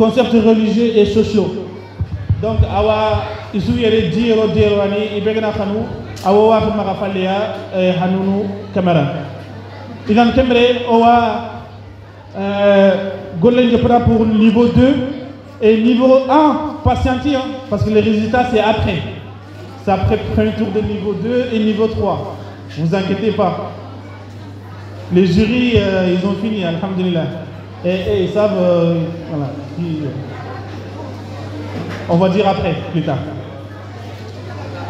concepts religieux et sociaux. Donc, awa isu yere diro ani ibegna khanu awa wa fi magafalia hanunu kamera. Idan kemre owa golen je prends pour niveau 2 et niveau 1 patienter parce que les résultats c'est après. C'est après le premier tour de niveau 2 et niveau 3. Ne vous inquiétez pas. Les jurys, ils ont fini, alhamdulillah. Et ils savent, voilà. On va dire après, plus tard.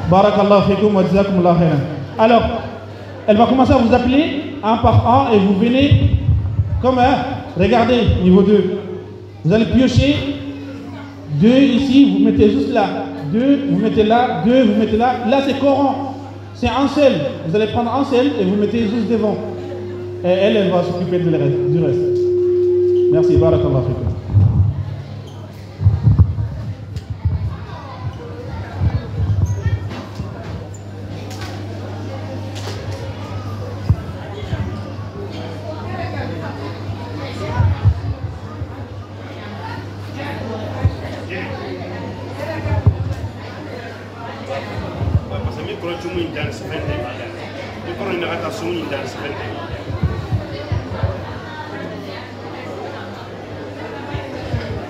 Barakallahu fikoum wa jazakumullahu khairan. Alors, elle va commencer à vous appeler un par un et vous venez comme regardez, niveau 2. Vous allez piocher 2 ici, vous mettez juste là. 2, vous mettez là, 2, vous mettez là. Là, c'est Coran. C'est un seul. Vous allez prendre un seul et vous mettez juste devant. Et elle va s'occuper du reste. Merci. Barakallahu fikoum.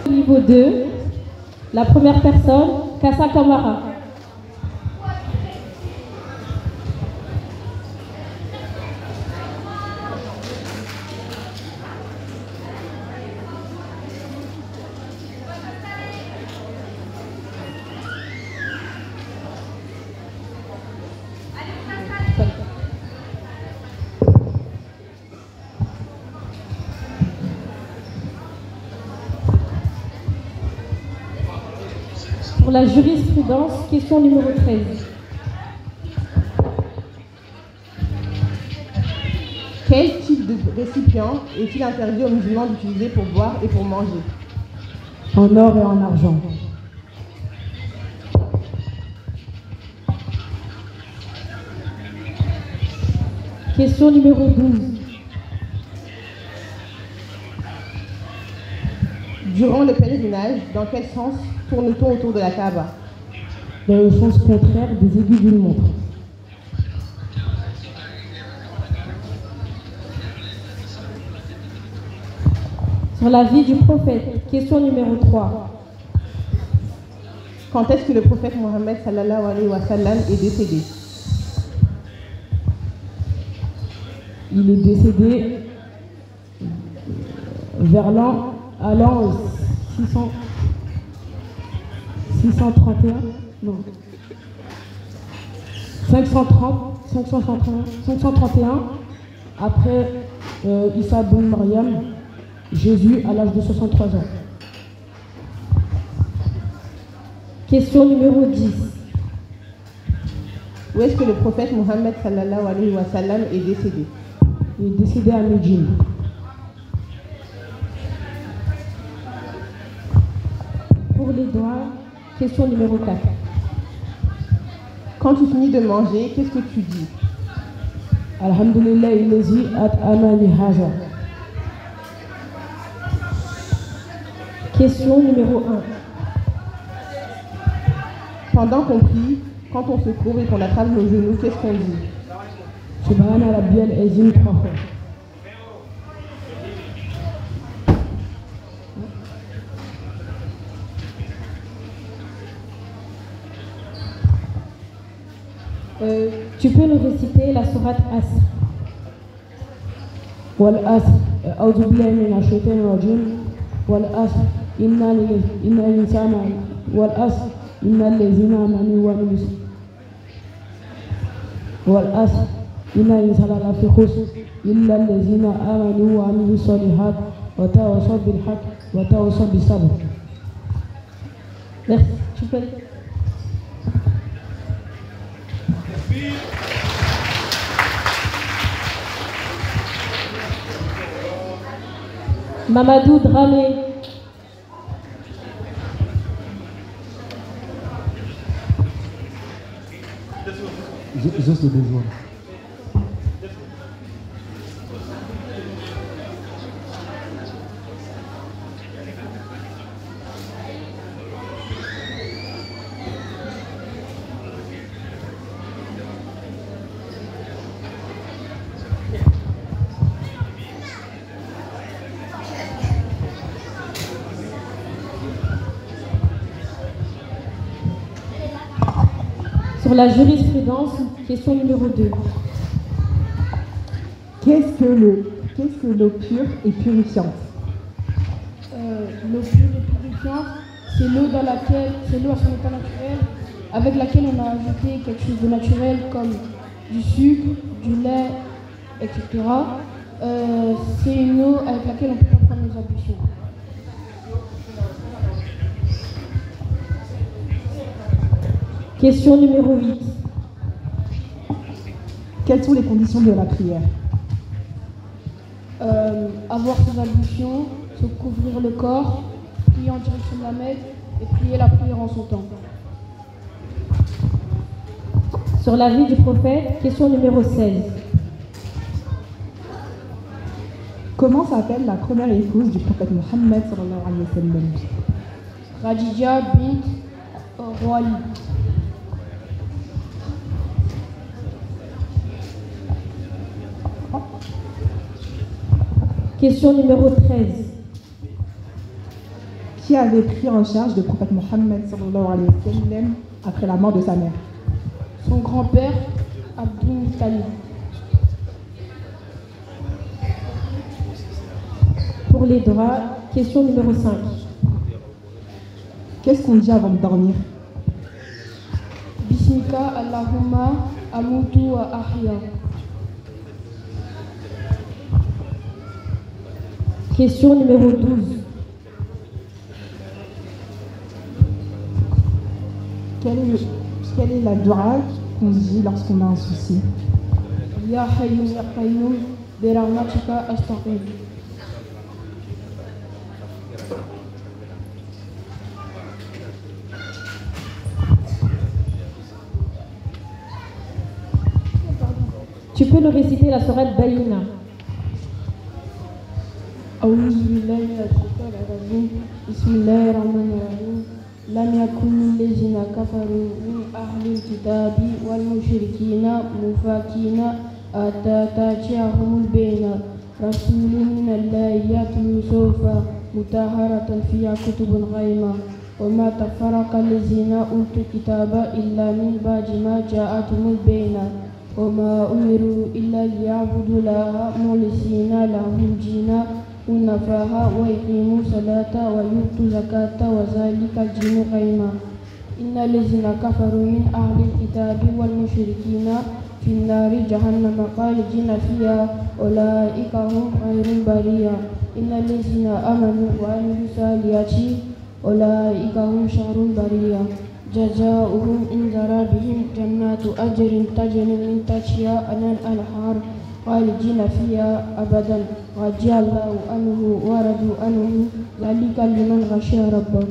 Niveau 2, la première personne, Kassa Kamara. Pour la jurisprudence, question numéro 13. Quel type de récipient est-il interdit aux musulmans d'utiliser pour boire et pour manger? En or et en argent. Question numéro 12. Durant le pèlerinage, dans quel sens tourne-t-on autour de la Kaaba? Dans le sens contraire des aiguilles d'une montre. Sur la vie du prophète, question numéro 3. Quand est-ce que le prophète Mohammed sallallahu alayhi wa sallam est décédé? Il est décédé vers l'an allant 631, non, 531, après Issa ibn Maryam, Jésus à l'âge de 63 ans. Question numéro 10. Où est-ce que le prophète Mohammed sallallahu alayhi wa sallam est décédé? Il est décédé à Médine. Pour les doigts, question numéro 4. Quand tu finis de manger, qu'est-ce que tu dis? Alhamdulillah illazi at'amani haza. Question numéro 1. Pendant qu'on prie, quand on se courbe et qu'on attrape nos genoux, qu'est-ce qu'on dit? Subhana rabbiyal azim 3 fois. Tu peux nous réciter la sourate Asr. Wal Asr, a'udhu billahi minash shaitanir rajim. Wal Asr, innal insana wal Asr, innal ladzina amanu wa amilus. Wal Asr, innal insana lafi khusr, illa alladzina amanu wa amilus solihat wa tawassaw bil haqq wa tawassaw bis sabr. Merci. Tu peux. Mamadou Dramé. Juste le besoin. Sur la jurisprudence, question numéro 2. Qu'est-ce que l'eau pure et purifiante? L'eau pure et purifiante, c'est l'eau à son état naturel, avec laquelle on a ajouté quelque chose de naturel comme du sucre, du lait, etc. C'est une eau avec laquelle on peut pas prendre nos ablutions. Question numéro 8. Quelles sont les conditions de la prière? Avoir ses ablutions, se couvrir le corps, prier en direction de la Mecque et prier la prière en son temps. Sur la vie du prophète, question numéro 16. Comment s'appelle la première épouse du prophète Mohammed sallallahu alayhi wa sallam? Khadija bint Khuwaylid. Question numéro 13. Qui avait pris en charge le prophète Mohammed sallallahu alayhi wa sallam après la mort de sa mère? Son grand-père, Abdul Muttalib. Pour les draps, question numéro 5. Qu'est-ce qu'on dit avant de dormir? Bismika Allahumma amutu wa ahya. Question numéro 12. Quelle est la dua qu'on dit lorsqu'on a un souci? Ya Hayyum Ya Qayyum bi rahmatika astaghith. Tu peux nous réciter la sourate Bayina. أعوذ بالله من الشيطان الرجيم بسم الله الرحمن الرحيم لم يكن الذين كفروا من أهل الكتاب والمشركين منفكين حتى تأتيهم البينة رسول من الله يتلو صحفا مطهرة فيها كتب قيمة وما تفرق الذين أوتوا الكتاب إلا من بعد ما جاءتهم البينة وما أمروا إلا ليعبدوا الله مخلصين له الدين ونفاها ويقيموا الصلاة ويؤتوا الزكاة وذلك الدين قيما إن الذين كفروا من أهل الكتاب والمشركين في النار جهنم خالدين فيها أولئك هم خير البرية إن الذين آمنوا وعملوا الصالحات أولئك هم شر البرية جزاؤهم عند ربهم جنات أجر تجري من تحتها الأنهار خالدين فيها أبدا رضي الله عنه ورضوا عنه ذلك لمن خشي ربه.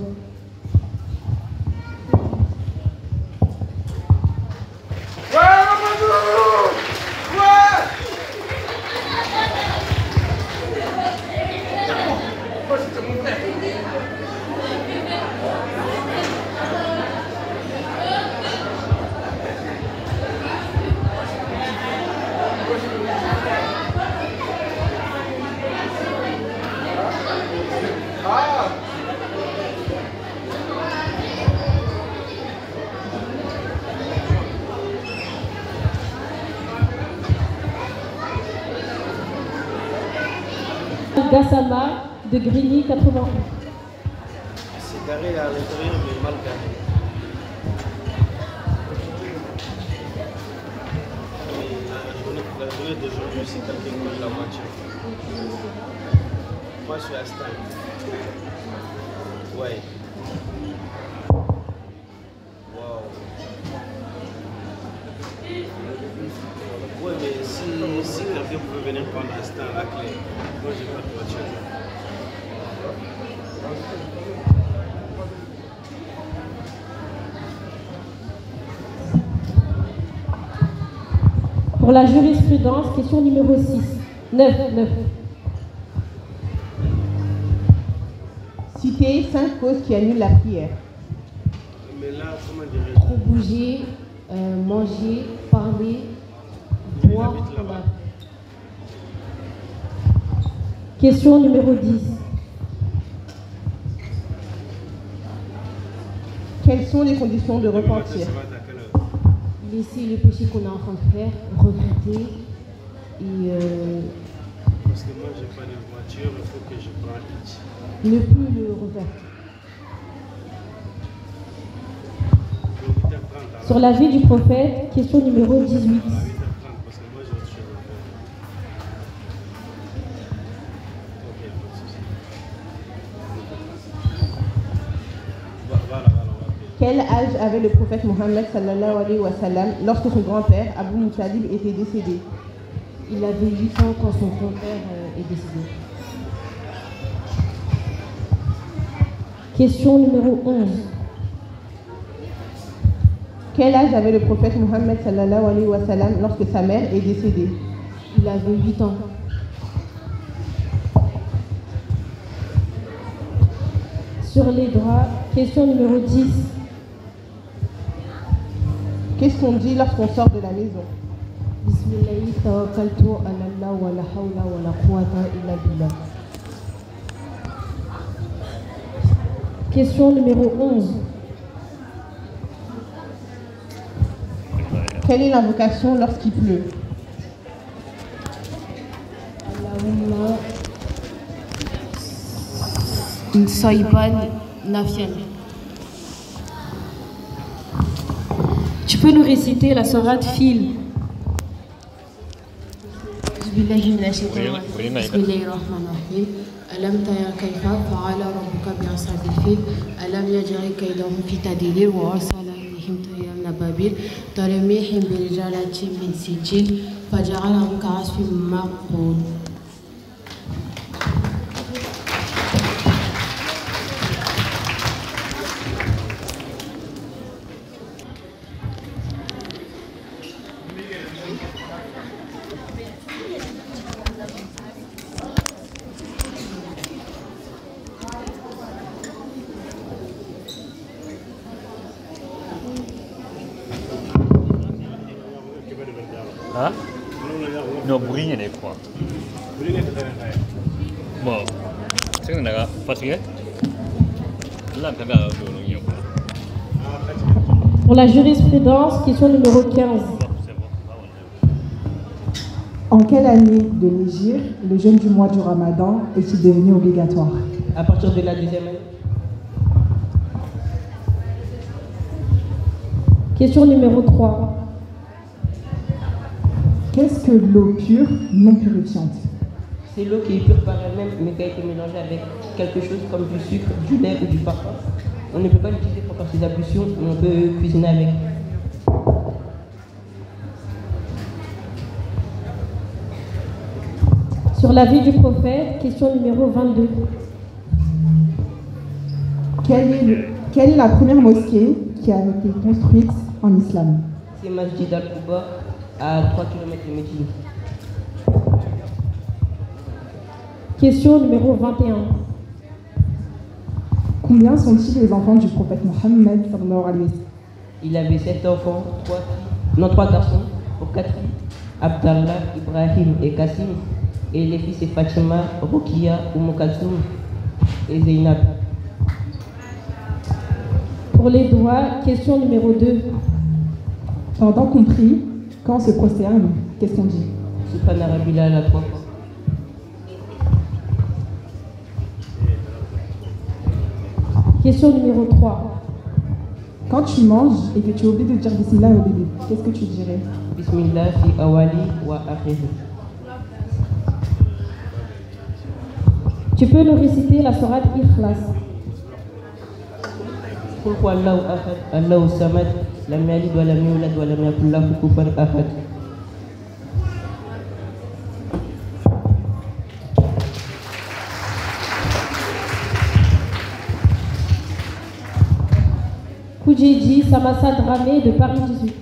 Gassama de Grigny 81. C'est carré à l'intérieur mais mal carré. La journée d'aujourd'hui c'est calqué comme la moitié. Moi je suis à Stan. Ouais. Wow. Ouais mais si quelqu'un pouvait venir prendre un stand à la clé. Moi j'ai pas de voiture. Pour la jurisprudence, question numéro 6. 9. Citer 5 causes qui annulent la prière. Mais là, comment dirais-je? Trop bouger, manger, parler, boire, combattre. Question numéro 10. Quelles sont les conditions de repentir? laisser le péché qu'on est en train de faire, regretter et Parce que moi, j'ai pas de voiture, il faut que je prenne ici. ne plus le refaire. Donc, 8h30, alors. Sur la vie du prophète, question numéro 18. À 8h30, parce que moi, j'ai autre chose à faire. Ok, pas de souci. Voilà, on va payer. Quel âge avait le prophète Mohammed sallallahu alayhi wa sallam lorsque son grand-père, Abu Muttalib, était décédé? Il avait 8 ans quand son grand-père est décédé. Question numéro 11. Quel âge avait le prophète Mohammed sallallahu alayhi wa sallam lorsque sa mère est décédée? Il avait 8 ans. Sur les draps, question numéro 10. Qu'est-ce qu'on dit lorsqu'on sort de la maison? Bismillahi tawakkaltu ala Allah wa la hawla wa la quwwata illa billah. Question numéro 11. Quelle est l'invocation lorsqu'il pleut? Allahumma Sayban Nafian. Tu peux nous réciter la sourate Fil. Bismillahirrahmanirrahim. Alam tara kayfa fa'ala rabbuka bi ashabil fil. Alam yaj'al kaydahum fi tadlil wa arsala ilayhim tayran ababil tarmihim bi rijalatin min sijil faj'alahum ka'asfin ma'qul. Hah? No, burinya deh kuat. Bon, sekarang nak fatigué? Là, tu as dulu yang. Pour la jurisprudence, question numéro 15. En quelle année de l'Hégire le jeûne du mois du Ramadan est-il devenu obligatoire? À partir de la deuxième année. Question numéro 3. Qu'est-ce que l'eau pure non purifiante? C'est l'eau qui est pure par elle-même, mais qui a été mélangée avec quelque chose comme du sucre, du lait ou du parfum. On ne peut pas l'utiliser pour faire ses ablutions, mais on peut cuisiner avec. Sur la vie du prophète, question numéro 22. Quelle est la première mosquée qui a été construite en islam? C'est Masjid al-Quba à 3 km de Médine. Question numéro 21. Combien sont-ils les enfants du prophète Mohammed sallallahu alayhi wa sallam? Il avait 7 enfants, 3 garçons pour 4 filles, Abdallah, Ibrahim et Kassim. Et les filles c'est Fatima, Rukia, Kalsoum et Zainab. Pour les doigts, question numéro 2. Pendant qu'on prie, quand on se prosterne, qu'est-ce qu'on dit? Subhana Rabbil à 3 fois. Question numéro 3. Quand tu manges et que tu es obligé de dire Bismillah au début, qu'est-ce que tu dirais? Bismillah fi awali wa akhiri. Tu peux nous réciter la sourate Ikhlas. Qul huwallahu ahad, Allahu samad, lam yalid wa lam yulad wa lam yakul lahu kufuwan ahad. Koudjedi Samassa Dramé de Paris 18.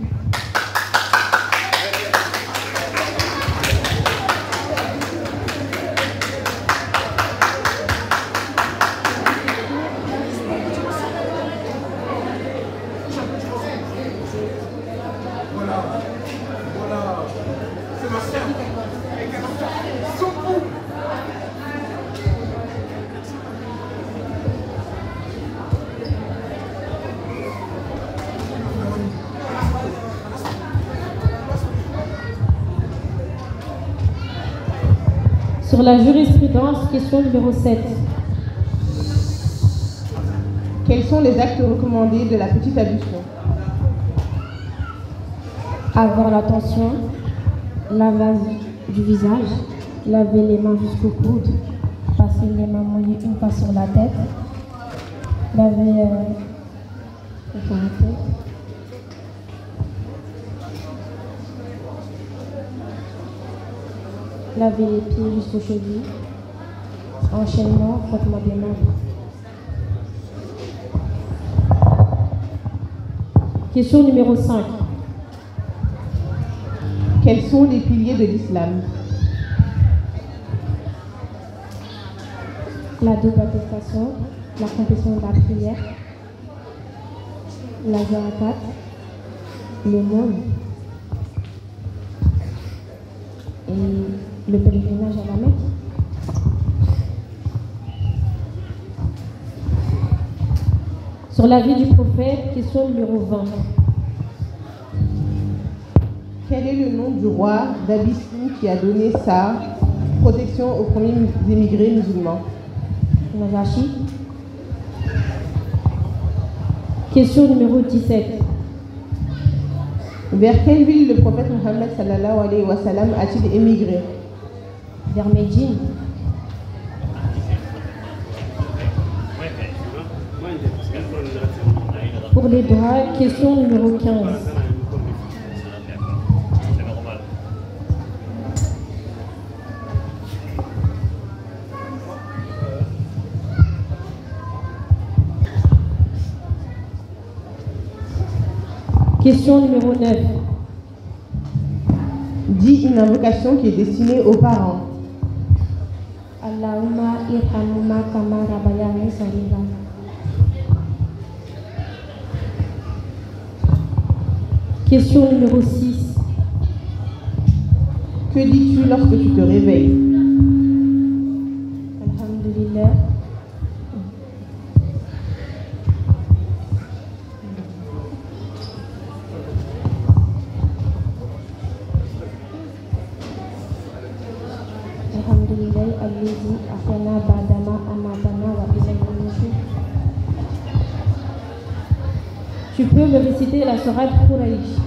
Sur la jurisprudence, question numéro 7. Quels sont les actes recommandés de la petite ablution? Avoir l'attention, lavage du visage, laver les mains jusqu'au coude, passer les mains mouillées une fois sur la tête, laver laver les pieds jusqu'aux chevilles, enchaînement, frottement des mains. Question numéro 5. Quels sont les piliers de l'islam? La double attestation, la confession de la prière, la zakat, l'aumône et le pèlerinage à la Mecque. Sur la vie du prophète, question numéro 20. Quel est le nom du roi d'Abyssinie qui a donné sa protection aux premiers émigrés musulmans? Najashi. Question numéro 17. Vers quelle ville le prophète Mohammed sallallahu alayhi wa sallam a-t-il émigré? Vers Médine. Pour les droits, question numéro 15. Question numéro 9. Dis une invocation qui est destinée aux parents. Allahumma irhamuma kama rabbayani saghira. Question numéro 6. Que dis-tu lorsque tu te réveilles? Alhamdulillah. Alhamdulillah allazi ahyana ba'dama amatana wa ilayhi nushur. Tu peux me réciter la sourate Quraysh.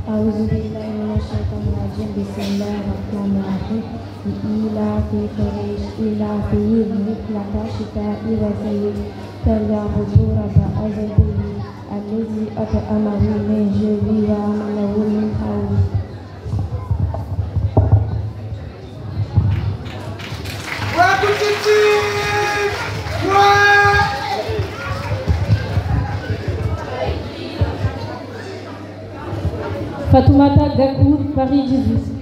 A'udhu billahi minash shaitanir rajim. Bismillahir rahmanir rahim. Ila fi Quraysh ila fi miklata shita'i wa sayyid falyabudu rabba azadihi allazi at'amahu min ju'in wa amanahu min khawf. Fatoumata Gakour, Paris 18.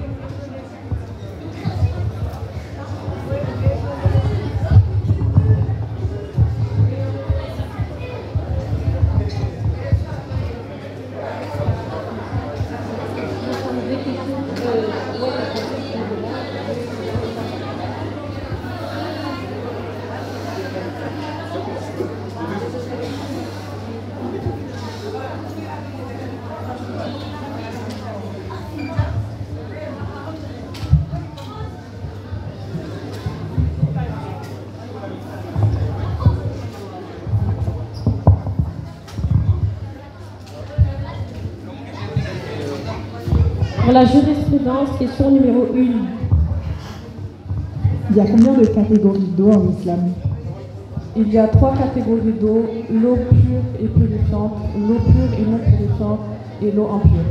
Pour la jurisprudence, question numéro 1. Il y a combien de catégories d'eau en islam? Il y a 3 catégories d'eau, l'eau pure et purifiante, l'eau pure et non purifiante et l'eau impure.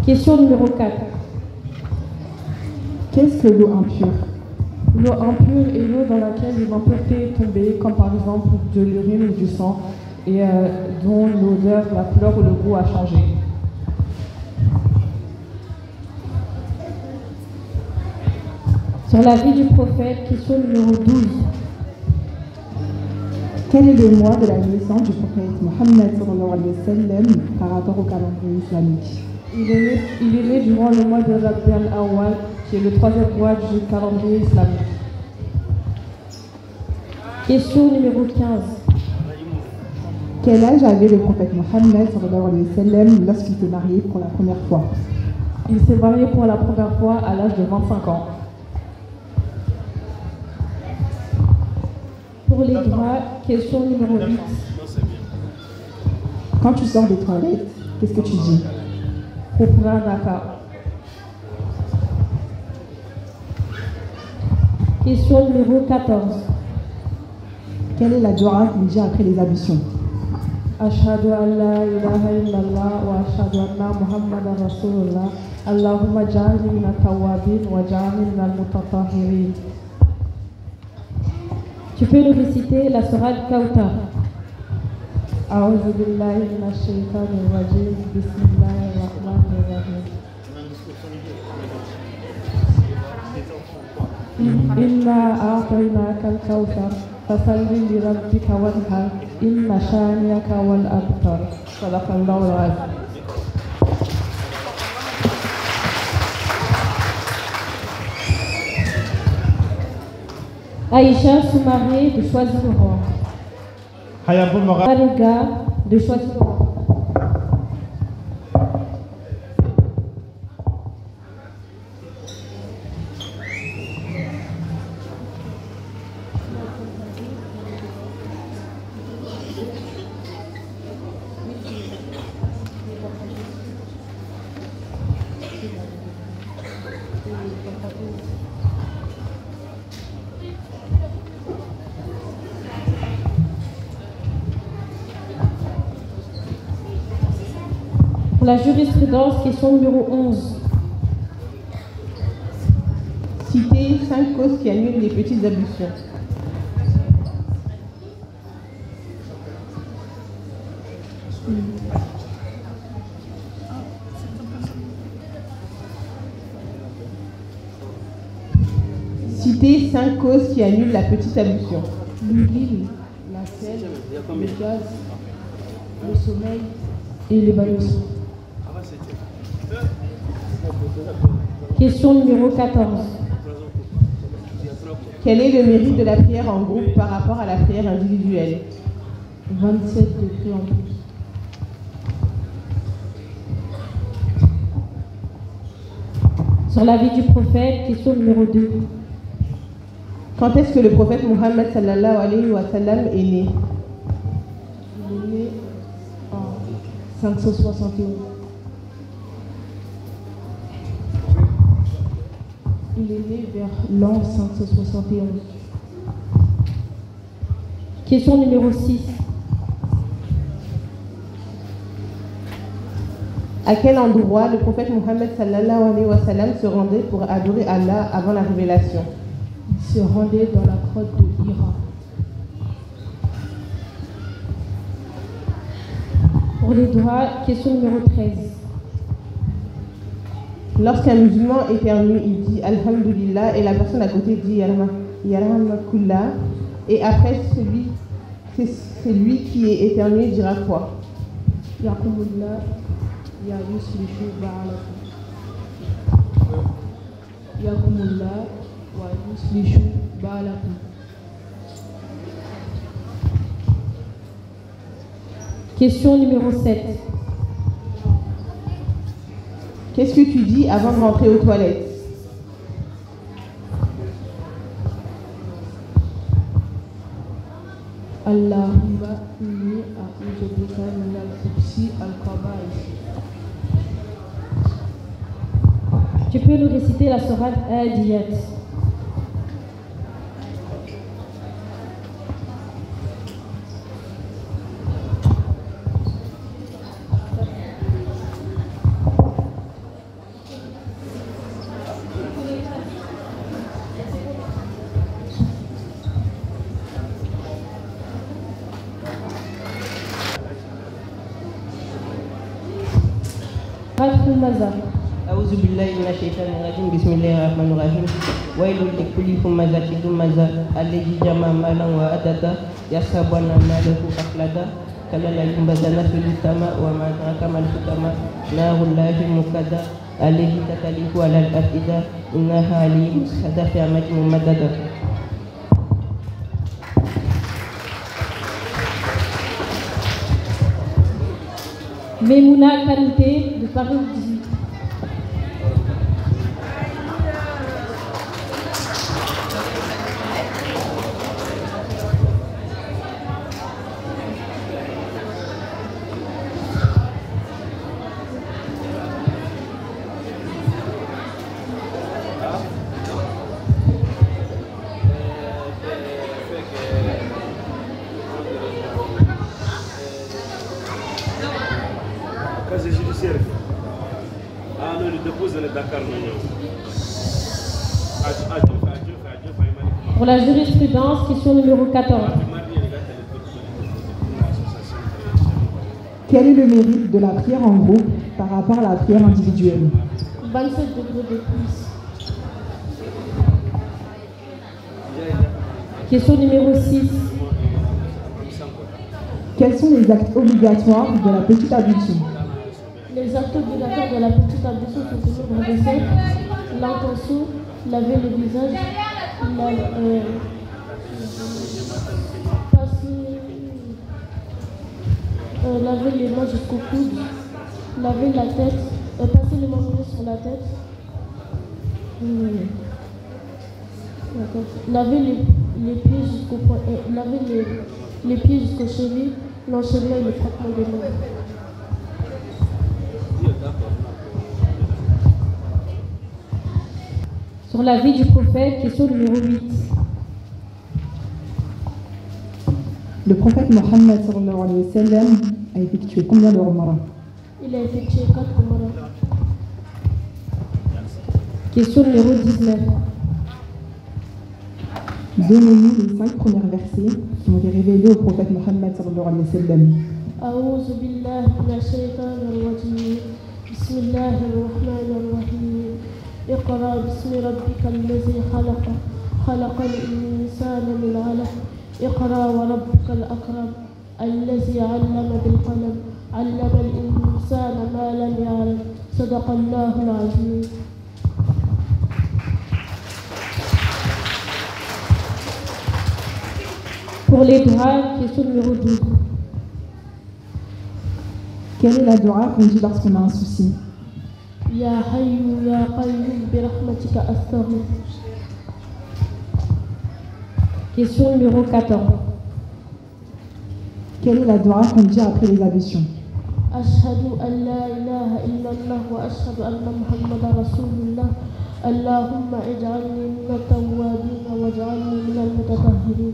Question numéro 4. Qu'est-ce que l'eau impure? L'eau impure est l'eau dans laquelle les impuretés est tombée, comme par exemple de l'urine ou du sang, et dont l'odeur, la couleur ou le goût a changé. Sur la vie du prophète, question numéro 12. Quel est le mois de la naissance du prophète Mohammed sallallahu alayhi wa sallam par rapport au calendrier islamique? Il est né durant le mois de Rabi al-Awwal, qui est le 3e mois du calendrier islamique. Question numéro 15. Quel âge avait le prophète Mohammed sallallahu alayhi wa sallam lorsqu'il s'est marié pour la première fois? Il s'est marié pour la première fois à l'âge de 25 ans. Pour les droits, question numéro 8. Quand tu sors des toilettes, qu'est-ce que tu dis? Kupranaka. Question numéro 14. Quelle est la dua qu'on dit après les ablutions? Ashhadu an la ilaha illallah wa ashhadu anna Muhammadan Rasulullah. Allahumma ja'alni min at-tawwabin wa ja'alni min al-mutatahhirin. Tu peux nous réciter la sourate Kauthar. A'udhu billahi minash shaitanir rajim. Bismillahir rahmanir rahim. Inna a'tainaka al-Kauthar fasalli li rabbika wanhar inna shaniyaka wal abtar. Sadaqallahu al-azim. Aïcha Soumaré de Choisy-le-Roi. Hayaboul Mora. Mariga de Choisy-le-Roi. Pour la jurisprudence, question numéro 11. Citez 5 causes qui annulent les petites ablutions. Citez 5 causes qui annulent la petite ablution. L'huile, la sel, le gaz, le sommeil et l'évanouissement. Question numéro 14. Quel est le mérite de la prière en groupe par rapport à la prière individuelle? 27 degrés en plus. Sur la vie du prophète, question numéro 2. Quand est-ce que le prophète Mohammed sallallahu alayhi wa sallam est né? Il est né en 571. Il est né vers l'an 571. Question numéro 6. À quel endroit le prophète Mohammed sallallahu alayhi wa sallam se rendait pour adorer Allah avant la révélation? Il se rendait dans la grotte de Hira. Pour les droits, question numéro 13. Lorsqu'un musulman éternue, il dit Alhamdulillah et la personne à côté dit Yarhamakullah, et après c'est lui qui est éternué dira quoi? Yakumullah, ya yuslihu ba'alakum. Yakumullah wa yuslihu ba'alakum. Question numéro 7. Qu'est-ce que tu dis avant de rentrer aux toilettes? Allahumma inni a'udhu bika min al-khubsi al-khaba'ith. Tu peux nous réciter la sourate Adiyat. أعوذ بالله من الشيطان الرجيم بسم الله الرحمن الرحيم ويل لكل همزة لمزة الذي جمع مالا وعددا يحسب أن ماله أخلدا كلا لينبذن في السماء وما أدراك ما الحطمة نار الله الموقدة التي تطلع على الأفئدة إنها عليم مسدة في أمد ممددة. Memouna Kanouté de Paris 18. Pour la jurisprudence, question numéro 14. Quel est le mérite de la prière en groupe par rapport à la prière individuelle? 27 degrés de plus. Question numéro 6. Quels sont les actes obligatoires de la petite ablution? Les actes obligatoires de la petite ablution sont toujours dressés, l'intention, laver le visage, laver les mains jusqu'au coude, laver la tête, passer les mains sur la tête, laver les pieds jusqu'au point, laver les pieds jusqu'aux chevilles, l'enchaînement et le frottement des mains. Sur la vie du prophète, question numéro 8. Le prophète Mohammed sallallahu alayhi wa sallam a effectué combien de Umrah? Il a effectué 4 Umrah. Question numéro 19. Donnez-nous les 5 premiers versets qui ont été révélés au prophète Mohammed sallallahu alayhi wa sallam. أعوذ بالله من الشيطان الرجيم بسم الله الرحمن الرحيم اقرأ باسم ربك الذي خلق خلق الإنسان من علق اقرأ وربك الأكرم الذي علم بالقلم علم الإنسان ما لم يعلم صدق الله العظيم. Pour les doigts, question numéro 12. Quelle est la dua qu'on dit lorsqu'on a un souci? Ya Hayyu Ya Qayyum bi rahmatika astaghfir. Question numéro 14. Quelle est la dua qu'on dit après les ablutions? Ashhadu an la ilaha illallah wa ashhadu anna Muhammadan Rasulullah. Allahumma ij'alni min at-tawwabin waj'alni min al-mutatahhirin.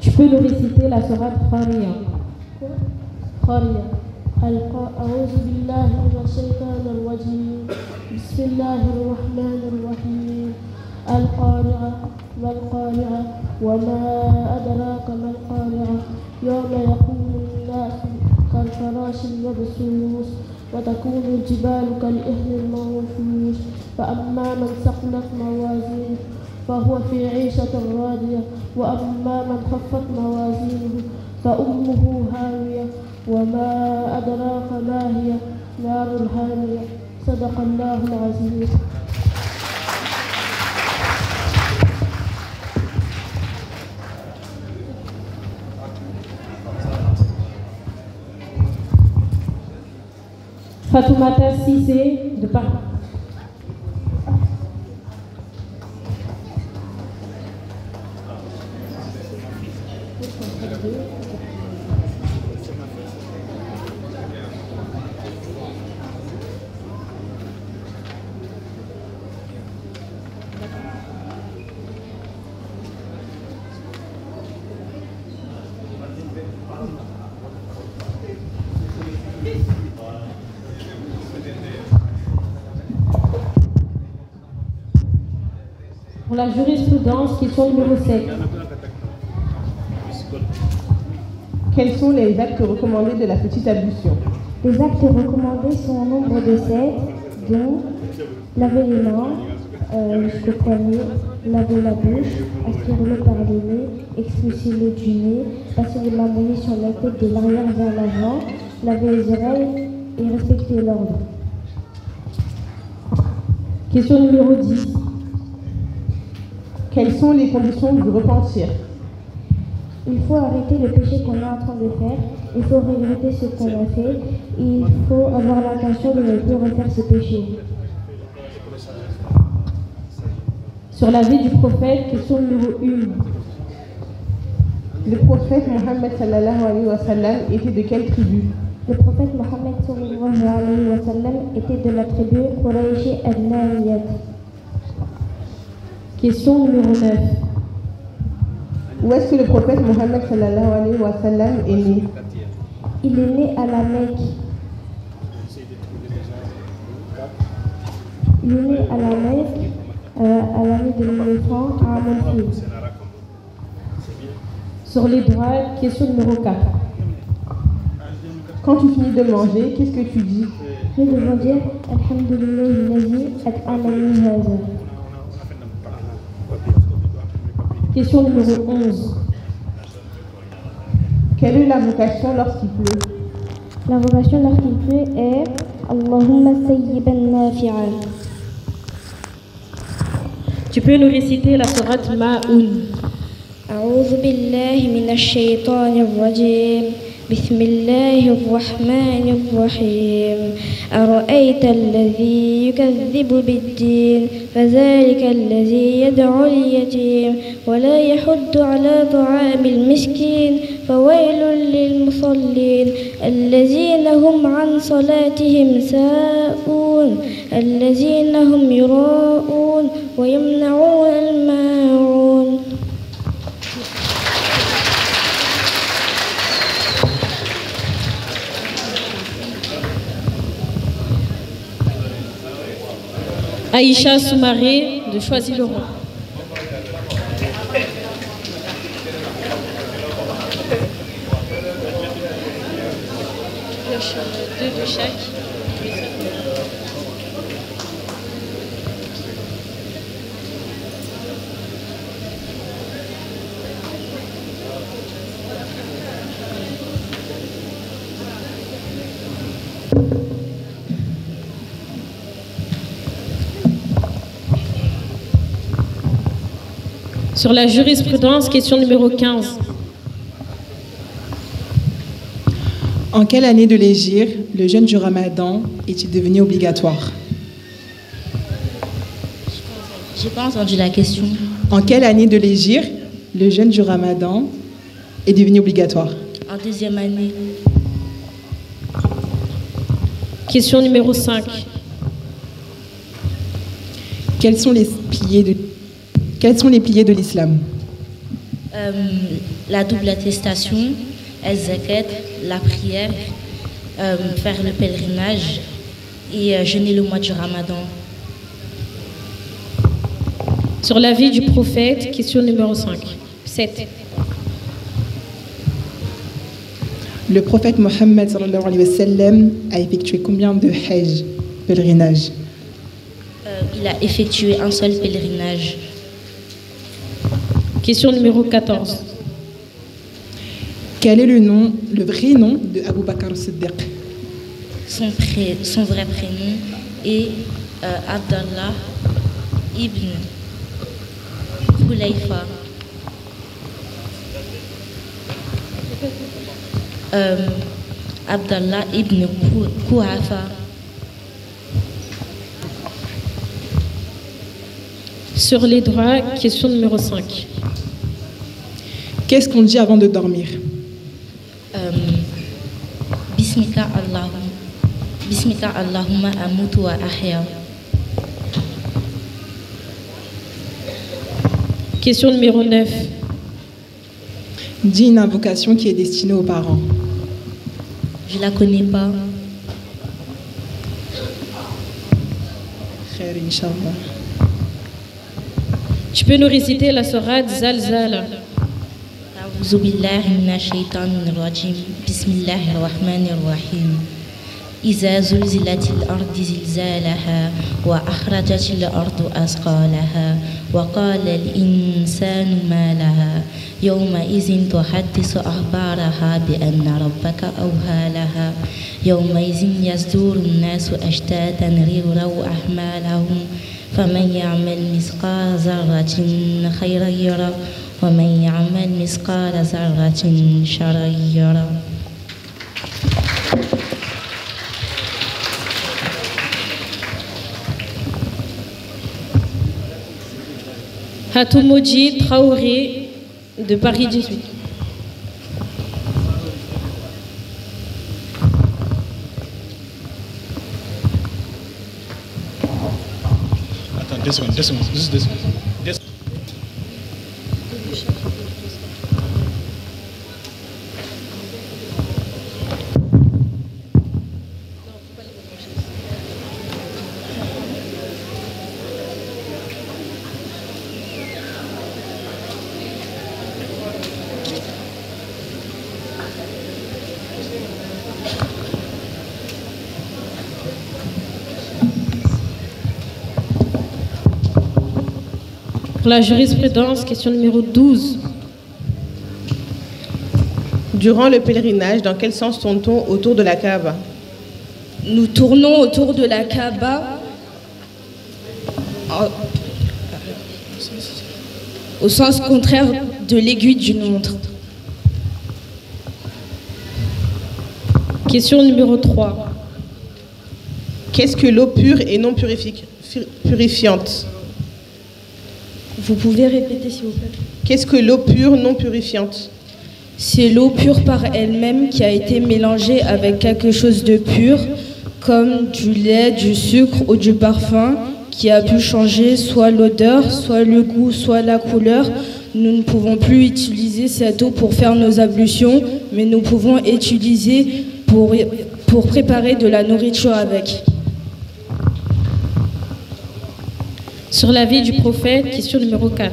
Tu peux nous réciter la sourate Khariya. Khariya. أعوذ بالله من الشيطان الرجيم بسم الله الرحمن الرحيم القارعة ما القارعة وما أدراك ما القارعة يوم يقوم الناس كالفراش المبثوث وتكون الجبال كالإهن المنفوش فأما من ثقلت موازينه فهو في عيشة راضية وأما من خفت موازينه فأمه هاوية وما أدراك ما هي نار الحامية صدق الله العظيم. Fatoumata Cissé de Paris. Pour la jurisprudence, question numéro 7. Quels sont les actes recommandés de la petite ablution? Les actes recommandés sont au nombre de 7, dont laver les mains jusqu'au poignet, laver la bouche, aspirer l'eau par le nez, expulser l'eau du nez, passer de la monnaie sur la tête de l'arrière vers l'avant, laver les oreilles et respecter l'ordre. Question numéro 10. Quelles sont les conditions du repentir? Il faut arrêter le péché qu'on est en train de faire. Il faut regretter ce qu'on a fait. Il faut avoir l'intention de ne plus refaire ce péché. Sur la vie du prophète, question numéro 1. Le prophète Mohammed sallallahu alayhi wa sallam était de quelle tribu? Le prophète Mohammed sallallahu alayhi wa sallam était de la tribu Qurayshi Adnaniyat. Question numéro 9. Où est-ce que le prophète Mohammed sallallahu alayhi wa sallam est né? Il est né à la Mecque. Il est né à la Mecque à l'année de l'éléphant à Amalfi. Sur les droits, question numéro 4. Quand tu finis de manger, qu'est-ce que tu dis? Je devrais dire Alhamdulillah Nazi at'amani haza. Question numéro 11. Quelle est l'invocation lorsqu'il pleut? L'invocation lorsqu'il pleut est Allahumma sayyiban nafi'an. Tu peux nous réciter la sourate Ma'un. أعوذ بالله من الشيطان الرجيم بسم الله الرحمن الرحيم أرأيت الذي يكذب بالدين فذلك الذي يدعو اليتيم ولا يحض على طعام المسكين فويل للمصلين الذين هم عن صلاتهم ساهون الذين هم يراءون ويمنعون الماعون. Aïcha Soumaré de Choisy-le-Roi. Deux de chaque. Sur la jurisprudence, question numéro 15. En quelle année de l'hégire le jeûne du Ramadan est-il devenu obligatoire? J'ai pas entendu la question. En quelle année de l'hégire le jeûne du Ramadan est devenu obligatoire? En deuxième année. Question numéro 5. Quels sont les piliers de l'islam? La double attestation, el-zakat, la prière, faire le pèlerinage et jeûner le mois du Ramadan. Sur la vie du prophète, question numéro 7. Le prophète Mohammed sallallahu alayhi wa sallam a effectué combien de hajj, pèlerinages? Il a effectué un seul pèlerinage. Question numéro 14. Quel est le vrai nom de Abu Bakr as-Siddiq? Son vrai prénom est Abdallah ibn Khoulayfa. Abdallah ibn Kouhafa. Sur les droits, question numéro 5. Qu'est-ce qu'on dit avant de dormir? Bismika Allahumma amutu wa ahya. Question numéro 9. Dis une invocation qui est destinée aux parents. Je la connais pas. Khair, Inch'Allah. Tu peux nous réciter la sourate Zalzala. أعوذ بالله من الشيطان الرجيم بسم الله الرحمن الرحيم إذا زلزلت الأرض زلزالها وأخرجت الأرض أثقالها وقال الإنسان ما لها يومئذ تحدث أخبارها بأن ربك أوحى لها يومئذ يصدر الناس أشتاتا ليروا أعمالهم فمن يعمل مثقال ذرة خيرا يره ومن يعمل مثقال ذرة شرا يره. Hatoumodji Traoré de Paris 18. Attends, this one, just this one. This. Pour la jurisprudence, question numéro 12. Durant le pèlerinage, dans quel sens tourne-t-on autour de la Kaaba? Nous tournons autour de la Kaaba au sens contraire de l'aiguille d'une montre. Question numéro 3. Qu'est-ce que l'eau pure et non purifiante? Vous pouvez répéter s'il vous plaît? Qu'est-ce que l'eau pure non purifiante? C'est l'eau pure par elle-même qui a été mélangée avec quelque chose de pur, comme du lait, du sucre ou du parfum, qui a pu changer soit l'odeur, soit le goût, soit la couleur. Nous ne pouvons plus utiliser cette eau pour faire nos ablutions, mais nous pouvons utiliser pour préparer de la nourriture avec. Sur la vie du prophète, question numéro 4.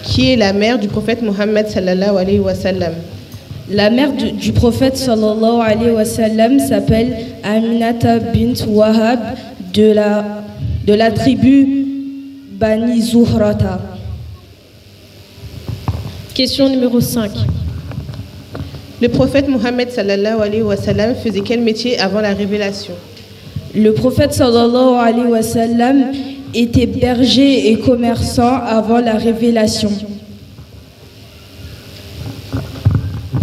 Qui est la mère du prophète Mohammed sallallahu alayhi wa sallam? La mère du prophète sallallahu alayhi wa sallam s'appelle Aminata bint Wahab de la tribu Bani Zuhrata. Question numéro 5. Le prophète Mohammed sallallahu alayhi wa sallam faisait quel métier avant la révélation? Le prophète sallallahu alayhi wa sallam était berger et commerçant avant la révélation.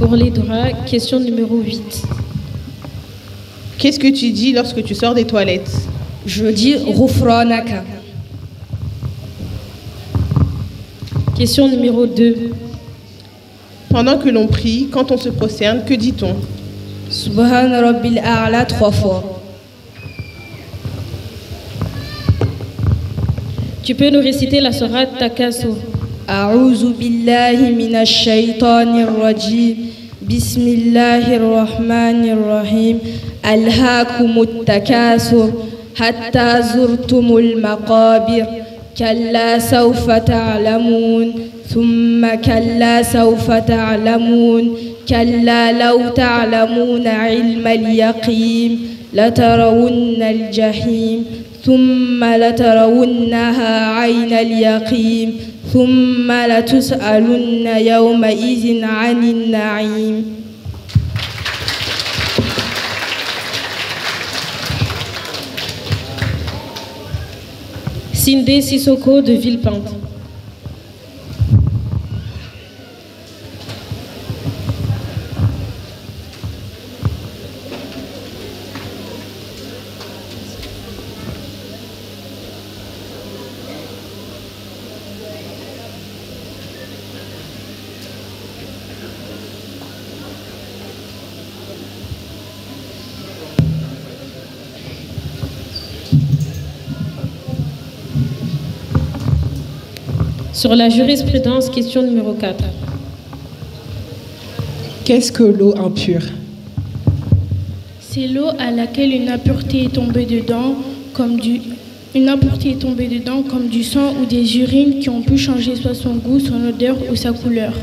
Pour les droits, question numéro 8. Qu'est-ce que tu dis lorsque tu sors des toilettes? Je dis Ghufranaka. Question numéro 2. Pendant que l'on prie, quand on se prosterne, que dit-on? Subhan Rabbil A'la 3 fois. Tu peux nous réciter la sourate Takasur. A'udhu billahi minash shaitanir rajim. Bismillahir rahmanir rahim. Alhaakumut takasur hatta zurtumul maqabir. Kalla sawfa ta'lamun. Thumma kalla sawfa ta'lamun. Kalla law ta'lamuna ilmal yaqin. Latarawunna al-jahim. ثم لترونها عين اليقين ثم لتسألن يومئذ عن النعيم. Sindé Sissoko de Villepinte. Sur la jurisprudence, question numéro 4. Qu'est-ce que l'eau impure? C'est l'eau à laquelle une impureté est tombée dedans, comme du sang ou des urines qui ont pu changer soit son goût, son odeur ou sa couleur.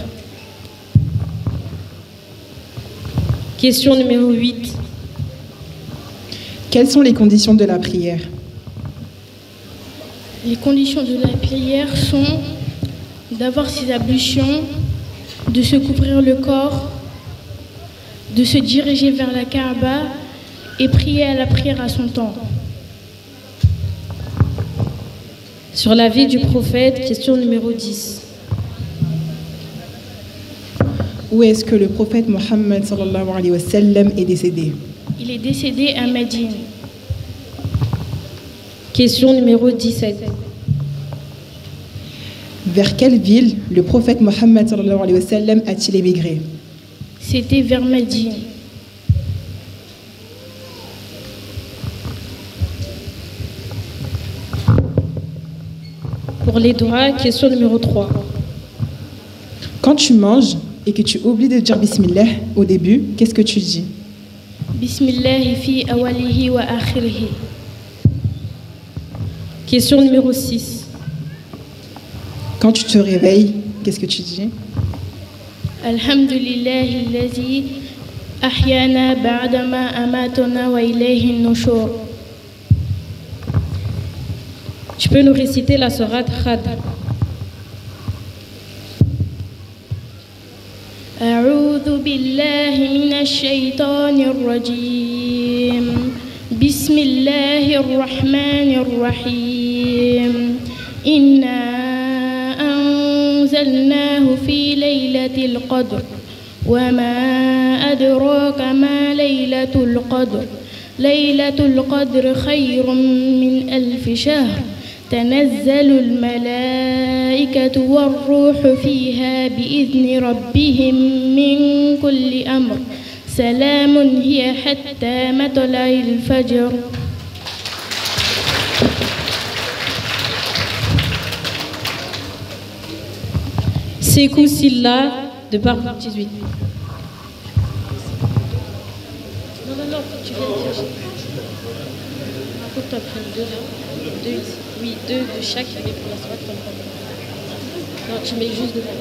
Question numéro 8. Quelles sont les conditions de la prière? Les conditions de la prière sont d'avoir ses ablutions, de se couvrir le corps, de se diriger vers la Kaaba et prier à la prière à son temps. Sur la vie du prophète, question numéro 10. Où est-ce que le prophète Mohammed sallallahu alayhi wa sallam est décédé? Il est décédé à Médine. Question numéro 17. Vers quelle ville le prophète Mohammed sallallahu alayhi wa sallam a-t-il émigré? C'était vers Médine. Pour les doigts, question numéro 3. Quand tu manges et que tu oublies de dire Bismillah au début, qu'est-ce que tu dis? Bismillah fi awalihi wa akhirihi. Question numéro 6. Quand tu te réveilles, qu'est-ce que tu dis? Alhamdulillahi allazi ahyana ba'dama amatana wa ilayhi an-nushur. Tu peux nous réciter la sourate Rad. أعوذ بالله من الشيطان الرجيم بسم الله الرحمن الرحيم إنا أنزلناه في ليلة القدر وما أدراك ما ليلة القدر ليلة القدر خير من 1000 شهر تنزل الملائكة والروح فيها بإذن ربهم من كل أمر سلام هي حتى مطلع الفجر. Sekou Silla de Parcours 18. Non, tu viens de chercher. Il faut que tu en prennes deux ici. Oui, 2 de chaque et pour la soirée, tu en prends. Non, tu mets juste devant.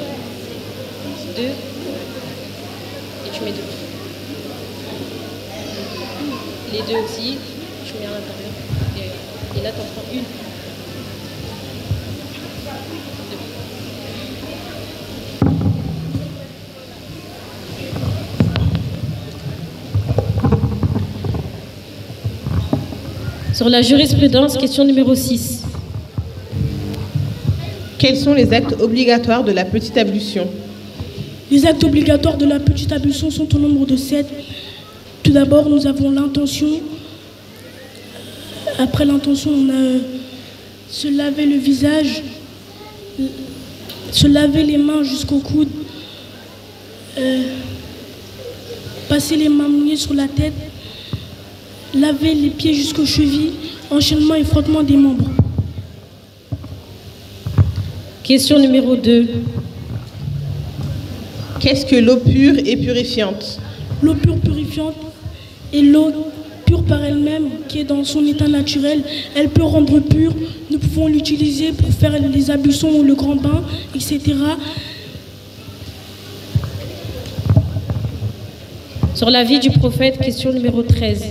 2 et tu mets 2. Les 2 aussi, tu mets à l'intérieur. Et là, tu en prends une. 2. Sur la jurisprudence, question numéro 6. Quels sont les actes obligatoires de la petite ablution? Les actes obligatoires de la petite ablution sont au nombre de 7. Tout d'abord, nous avons l'intention. Après l'intention, on a se laver le visage, se laver les mains jusqu'au coude, passer les mains mouillées sur la tête, laver les pieds jusqu'aux chevilles, enchaînement et frottement des membres. Question numéro 2. Qu'est-ce que l'eau pure et purifiante? L'eau pure purifiante est l'eau pure par elle-même, qui est dans son état naturel. Elle peut rendre pure. Nous pouvons l'utiliser pour faire les ablutions ou le grand bain, etc. Sur la vie du prophète, question numéro 13.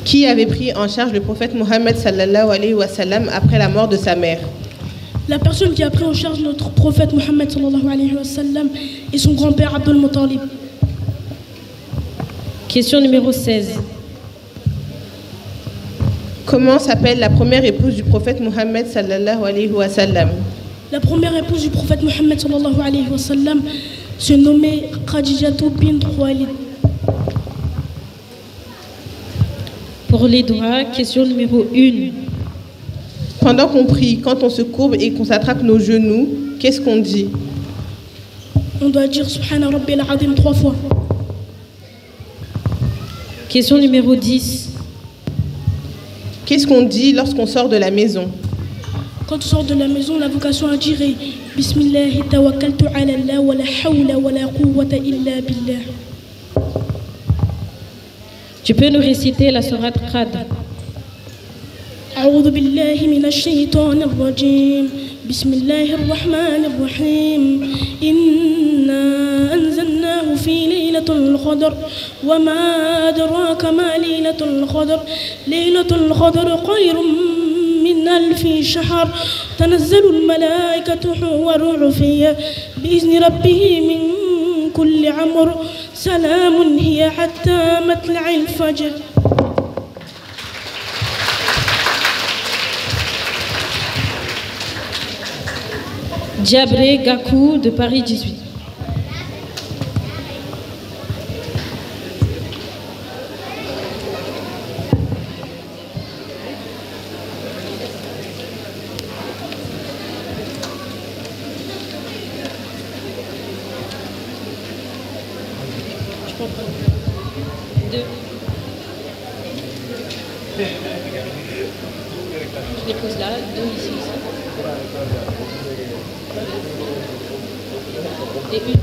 Qui avait pris en charge le prophète Mohammed sallallahu alayhi wa sallam après la mort de sa mère? La personne qui a pris en charge notre prophète Mohammed sallallahu alayhi wa sallam est son grand-père Abdul Muttalib. Question numéro 16. Comment s'appelle la première épouse du prophète Mohammed sallallahu alayhi wa sallam? La première épouse du prophète Mohammed sallallahu alayhi wa sallam se nommait Khadijatu bint Khuwailid. Pour les doigts, question numéro 1. Pendant qu'on prie, quand on se courbe et qu'on s'attrape nos genoux, qu'est-ce qu'on dit? On doit dire Subhana Rabbil Azim 3 fois. Question numéro 10. Qu'est-ce qu'on dit lorsqu'on sort de la maison? Quand on sort de la maison, la vocation à dire Bismillah tawakkaltu ala Allah wa la hawla wa la quwwata illa billah. Tu peux nous réciter la sourate Rad. أعوذ بالله من الشيطان الرجيم بسم الله الرحمن الرحيم إنا أنزلناه في ليلة القدر وما أدراك ما ليلة القدر ليلة القدر خير من 1000 شهر تنزل الملائكة والروح فيها بإذن ربه من كل أمر سلام هي حتى مطلع الفجر. Diabré Gakou de Paris 18. Je les pose là, 2 ici aussi. Et une.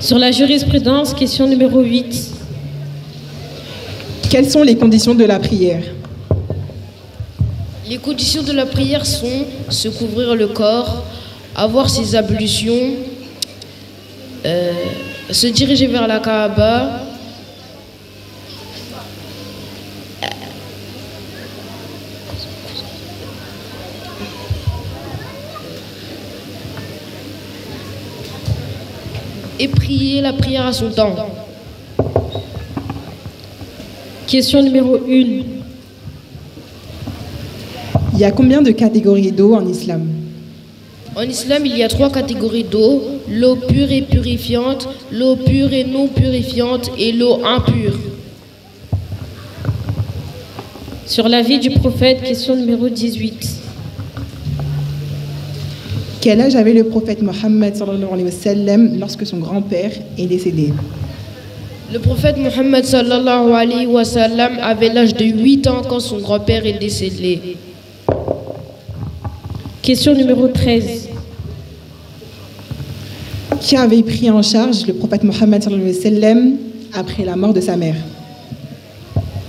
Sur la jurisprudence, question numéro 8. Quelles sont les conditions de la prière? Les conditions de la prière sont se couvrir le corps, avoir ses ablutions, se diriger vers la Kaaba, et prier la prière à son temps. Question numéro 1. Il y a combien de catégories d'eau en islam? En islam, il y a 3 catégories d'eau: l'eau pure et purifiante, l'eau pure et non purifiante et l'eau impure. Sur la vie du prophète, question numéro 18. Quel âge avait le prophète Mohammed sallallahu alayhi wa sallam lorsque son grand-père est décédé? Le prophète Mohammed sallallahu alayhi wa sallam avait l'âge de 8 ans quand son grand-père est décédé. Question numéro 13. Qui avait pris en charge le prophète Mohammed sallallahu alayhi wa sallam après la mort de sa mère?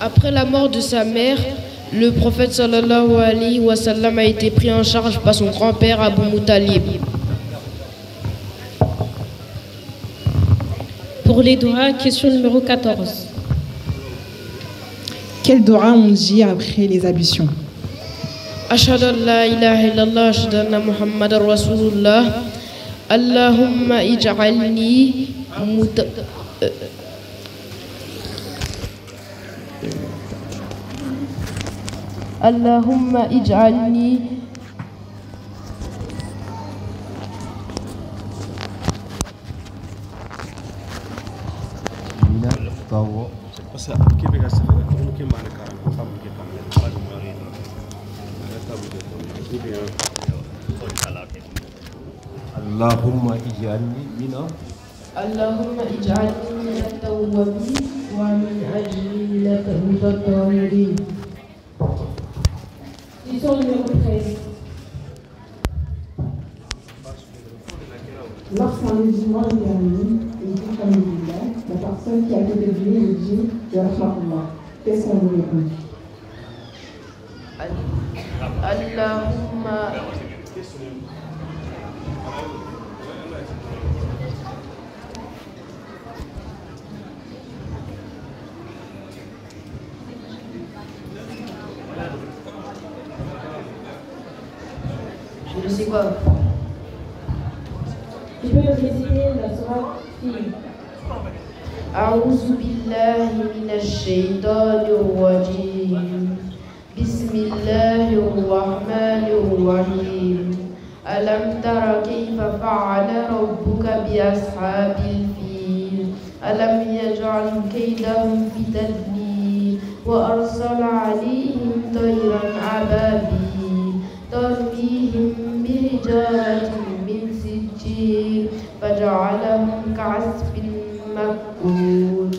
Après la mort de sa mère, le prophète sallallahu alayhi wa sallam a été pris en charge par son grand-père Abu Muttalib. Pour les doigts, question numéro 14. Quel doigt on dit après les ablutions? Ashhadu an la ilaha illallah, ashhadu anna Muhammadar Rasulullah. Allahumma ij'alni Allahumma ij'alni اللهم اجعلني من التوابين ومن أجل الطاهرين. Question numéro 13. Lorsqu'un musulman est permis, il dit alhamdulillah, la personne qui a été dédiée lui dit yarhamullah. Qu'est-ce qu'on lui répond? Allahumma je sais quoi. Tu peux réciter la sourate Fil. أعوذ بالله من الشيطان الرجيم بسم الله الرحمن الرحيم ألم تر كيف فعل ربك بأصحاب الفيل ألم يجعل كيدهم في تدليل وأرسل عليهم طيرا أبابيل ترميهم بحجارة من سجيل فجعلهم كعصف مأكول.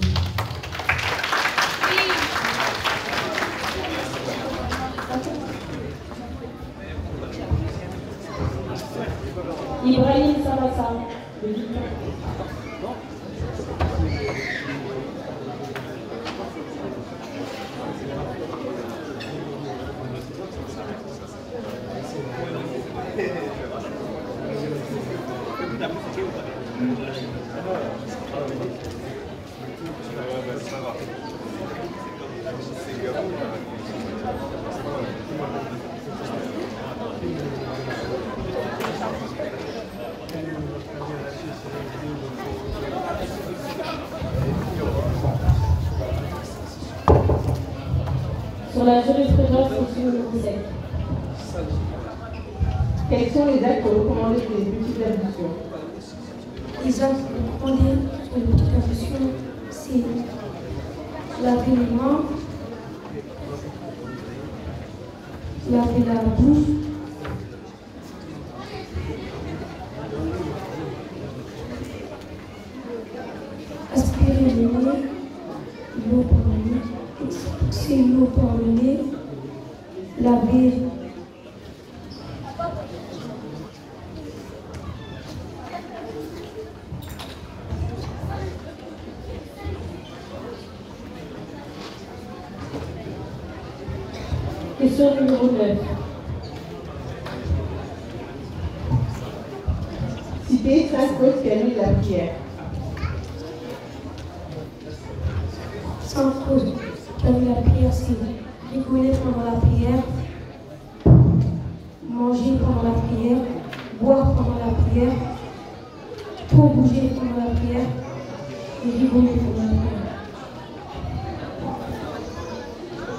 Ibrahim Samassa. Sur la jurisprudence, question numéro 7. Quels sont les actes recommandés pour les petites ablutions? Les actes recommandés pour les petites ablutions, c'est laver les mains, laver la bouche, aspirer le nez, l'eau par le nez, expulser l'eau par le nez, laver Question numéro 9. Citez 5 causes qui annulent la prière. 5 causes qui annulent la prière, c'est rigoler pendant la prière, manger pendant la prière, boire pendant la prière, trop bouger pendant la prière et rigoler pendant la prière.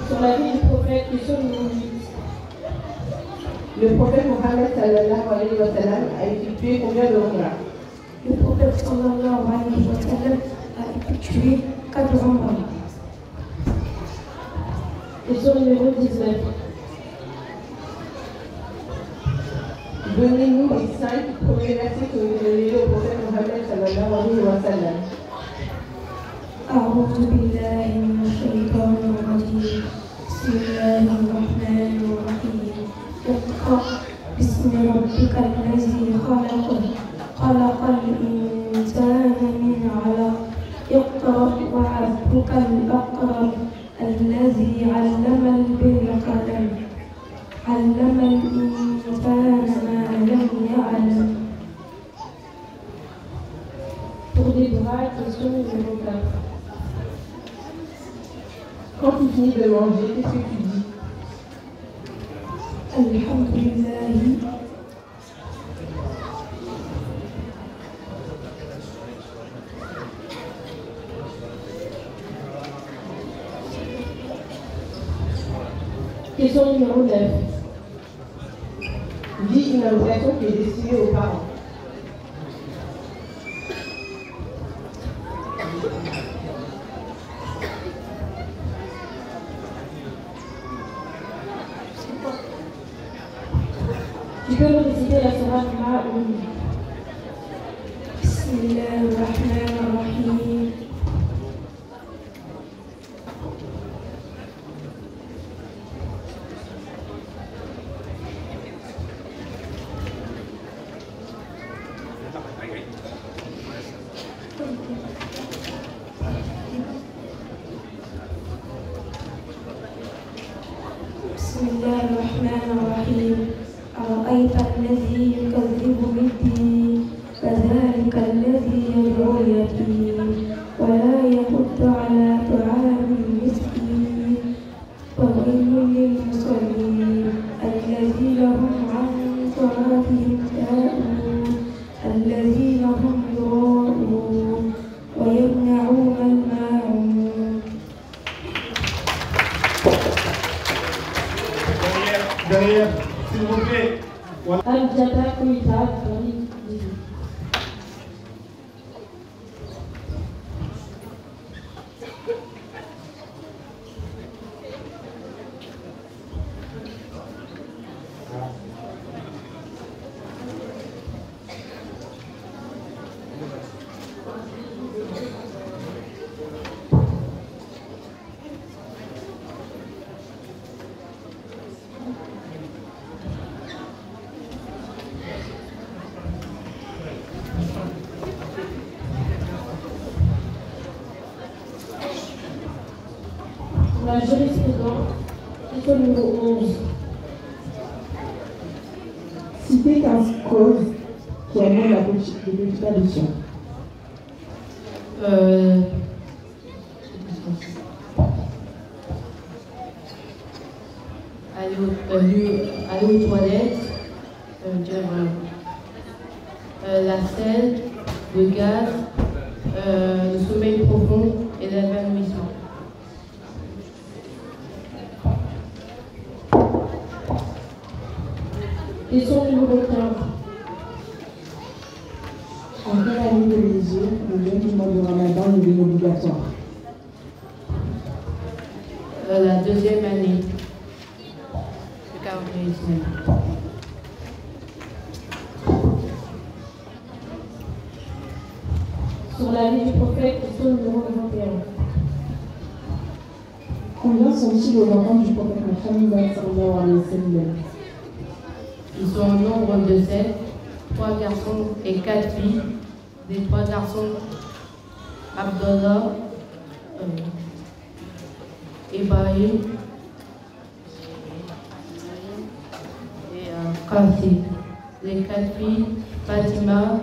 Sur la vie du prophète, question numéro 8. Le prophète Mohammed sallallahu alayhi wa sallam a effectué combien de umrah? Le prophète sallallahu alayhi wa sallam a effectué 4 umrah. Question numéro 19. Donnez-nous les 5 premiers versets que vous avez lus au prophète Mohammed sallallahu alayhi wa sallam. أعوذ بالله من الشيطان الرجيم بسم الله الرحمن الرحيم اقرأ باسم ربك الذي خلق خلق الإنسان من علق اقرأ وربك الأكرم الذي علم بالقلم علم الإنسان ما لم يعلم. Pour des bras, question numéro 4. Quand tu finis de manger, qu'est-ce que tu dis? Alhamdulillah. Question numéro 9. Dis une invocation qui est destinée aux parents. Tu peux me réciter la sourate Ma'oun. Bismillahirrahmanirrahim. Bismillahirrahmanirrahim. أرأيت الذي يكذب بالدين فذلك الذي يدعو اليتيم ولا يحض على طعام المسكين وويل للمصلين الذين هم عن صلاتهم ساهون الذين هم يراءون ويمنعون الماعون. Derrière, s'il vous plaît. Al-Jada Kouitab, la jurisprudence, question numéro 11. Citez 15 causes qui amènent la petite addiction. Aller aux toilettes, la selle, le gaz, le sommeil profond et l'évanouissement. Question numéro 15. En quelle année de l'Égypte, le jeûne du mois de Ramadan est devenu obligatoire? La deuxième année. Le calendrier islamique. Sur la vie du prophète, question numéro 21. Combien sont-ils aux enfants du prophète Mohammed sallallahu alayhi wa sallam? Ils sont au nombre de 7, 3 garçons et 4 filles. Des 3 garçons, Abdallah, Ibrahim et Qasim. Les 4 filles, Fatima,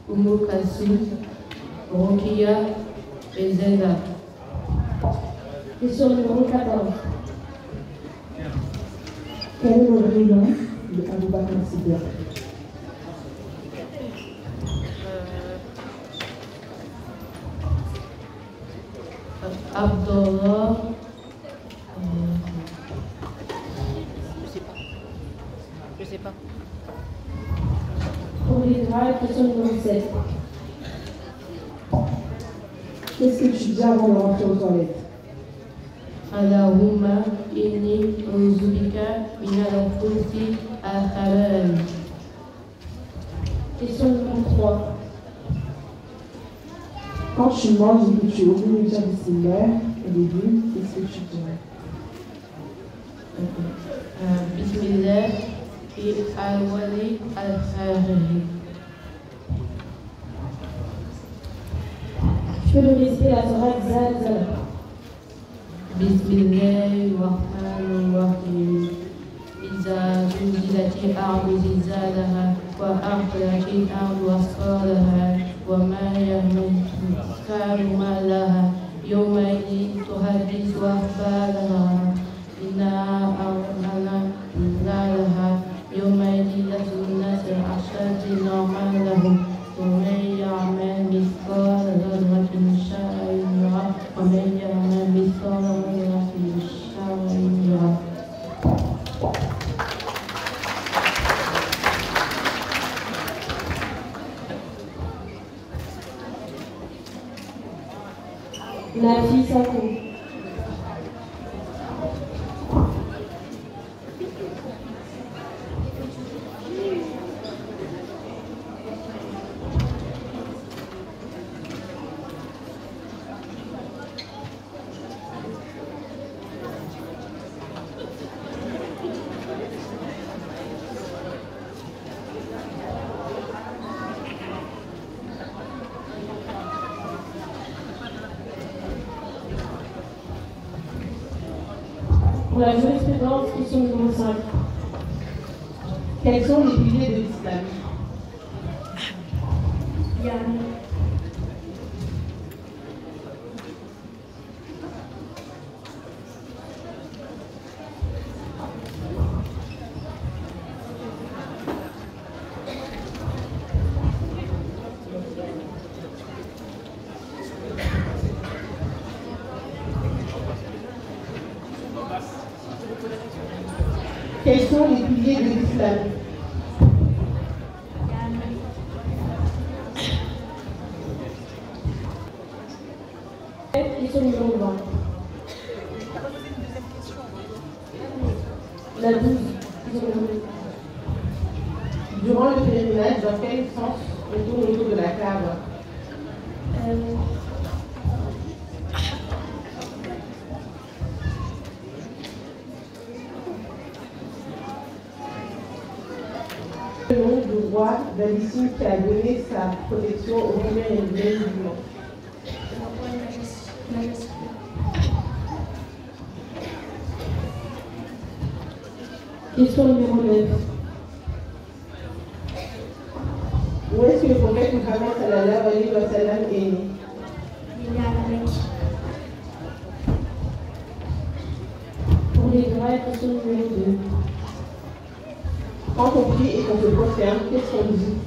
Umm Kalsoum, Rokia et Zainab. Question numéro 14. Quel est le vrai nom de Abu Bakr Siddiq? Abdallah. Je sais pas. Pour l'Israël, question numéro 7. Qu'est-ce que tu dis avant de rentrer aux toilettes? Allahumma inni uzubika minal khubuthi al-khaba'ith. Question numéro 3. Quand tu manges et que tu es obligé de dire bismillah au début, qu'est-ce que tu dis? Bismillah et al-wali al-kharih. Je peux le réciter la Torah Zalzala. Bismillahirrahmanirrahim. Iza zulzilatil ardu zilzalaha wa akhrajatil ardu asqalaha wa ma yahmilu ma laha yawma idhin tuhaddisu akhbaraha inna a'lana zilzalaha yawma idhin lasunnasu ashati norman lahum ومن يعمل مثقال ذرة شرا يره ومن يعمل مثقال ذرة شرا يره. La fille Sako. Pour la jurisprudence, question numéro 5. Quels sont les piliers de l'islam? Quels sont les piliers de l'islam? Question numéro 20. La 12. Durant le pèlerinage, dans quel sens on tourne autour de la Kaaba? Le nom du roi d'Abyssinie qui a donné sa protection aux Romains et aux musulmans. Question numéro 9. Où est-ce que le prophète Mohammed sallallahu alayhi wa sallam est né? Il est à la Mecque. Pour les droits, question numéro 2. Quand on prie et qu'on se prosterne, qu'est-ce qu'on dit?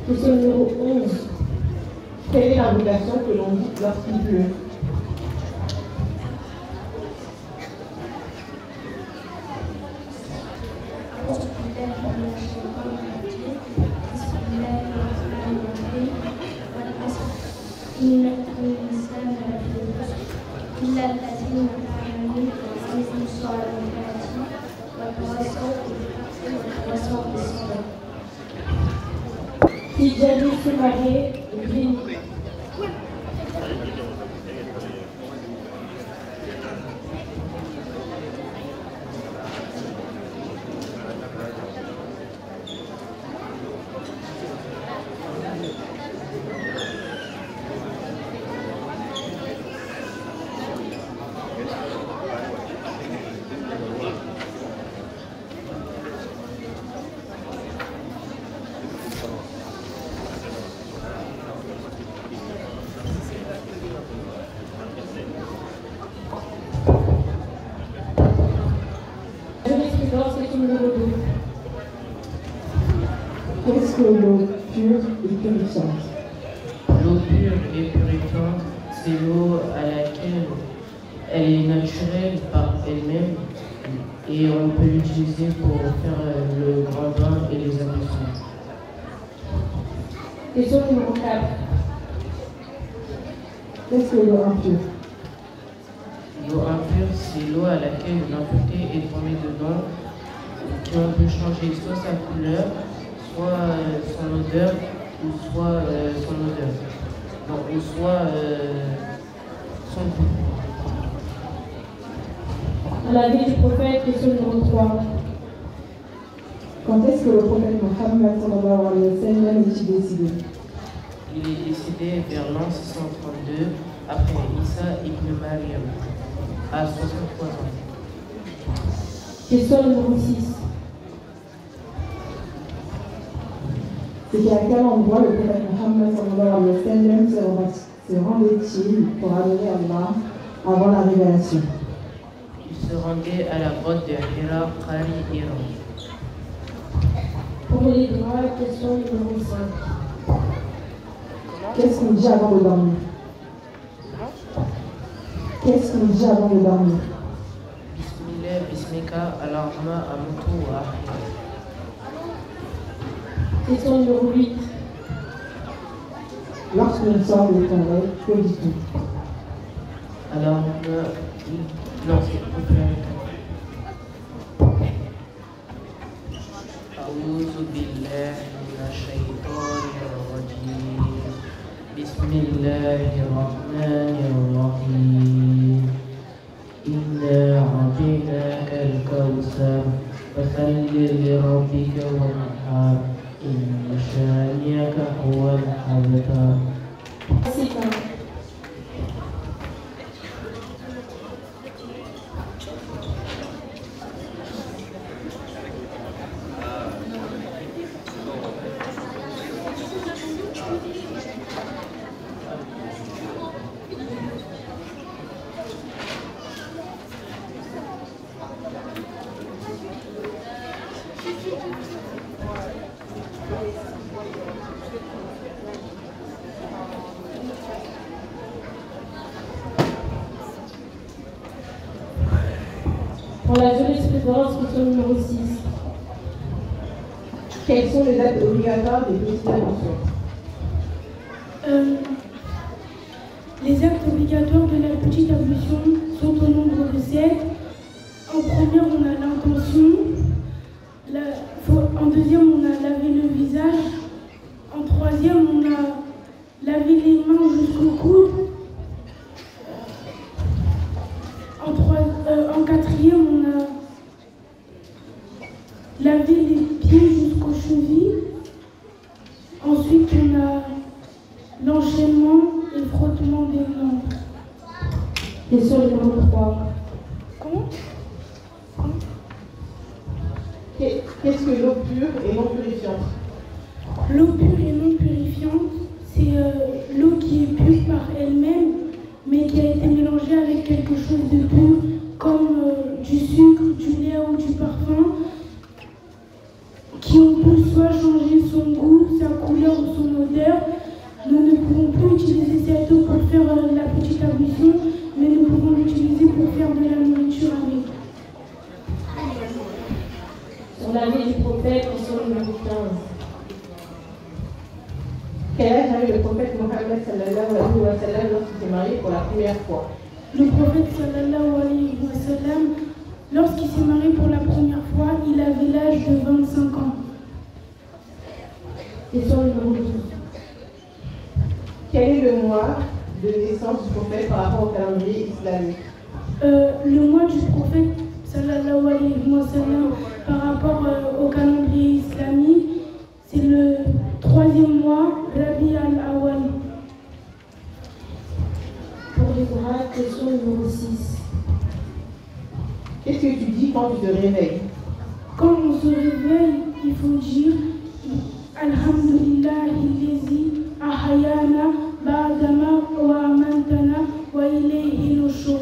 Question numéro 11. Quelle est l'invocation que l'on dit lorsqu'il pleut? Tijani se marier, Green. Qu'est-ce que l'eau pure et purifiante? L'eau pure et purifiante, c'est l'eau à laquelle elle est naturelle par elle-même et on peut l'utiliser pour faire le grand bain et les ablutions. Question numéro 4. Qu'est-ce que l'eau impure? L'eau impure, c'est l'eau à laquelle une impureté est tombée dedans, qui on peut changer soit sa couleur, soit son odeur, ou soit son odeur, donc, ou soit son goût. Dans la vie du prophète, question numéro 3. Quand est-ce que le prophète Mohammed sallallahu alayhi wa sallam est-il décédé? Il est décédé vers l'an 632 après Isa ibn Maryam, à 63 ans. Question numéro 6. C'est à quel endroit le prophète Mohammed sallallahu alayhi wa sallam se rendait-il pour adorer Allah avant la révélation? Il se rendait à la grotte de Hira, Qari, Iran. Pour les droits, question numéro 5. Qu'est-ce qu'on dit avant de dormir? Qu'est-ce qu'on dit avant de dormir? Bismillah, Bismika, Allahumma, Amutu, wa Ahya. Question numéro 8. Lorsque nous sommes de ton rêve, que dis-tu? Alors, non, c'est pour faire. أعوذ بالله من الشيطان الرجيم بسم الله الرحمن الرحيم إنا أعطيناك الكوثر فصل لربك وانحر إن شانئك هو الأبتر. Pour la jurisprudence, question numéro 6. Quelles sont les dates obligatoires des petites ablutions? Les actes obligatoires de la petite ablution sont au nombre de 7. En première, on a l'intention. En deuxième, on a lavé le visage. En troisième, on a lavé les mains jusqu'au coude. En quatrième, on a lavé les pieds jusqu'aux chevilles. Ensuite, on a l'enchaînement et le frottement des mains. Question numéro 3. Comment? Qu'est-ce que l'eau pure et non purifiante? L'eau pure et non purifiante, c'est l'eau qui est pure par elle-même, mais qui a été mélangée avec quelque chose de pur, comme du sucre, du lait ou du parfum, qui ont pu soit changer son goût, sa couleur ou son odeur. Nous ne pouvons plus utiliser cette eau pour faire la petite ablution, mais nous pouvons l'utiliser pour faire de la nourriture avec. Sur la vie du prophète, question numéro 15. Quel âge avait le prophète Mohammed sallallahu alayhi wa sallam lorsqu'il s'est marié pour la première fois? Le prophète sallallahu alayhi wa sallam, lorsqu'il s'est marié pour la première fois, il avait l'âge de 25 ans. Question numéro 12. Quel est le mois de naissance du prophète par rapport au calendrier islamique? Le mois du prophète sallallahu alayhi wa sallam par rapport au calendrier islamique, c'est le 3e mois, Rabi al-Awwal. Pour les Qur'an, question numéro 6. Qu'est-ce que tu dis quand tu te réveilles? Quand on se réveille, il faut dire Alhamdulillahi lazi ahayana ba'dama wa amantana wa ilayhi nushur.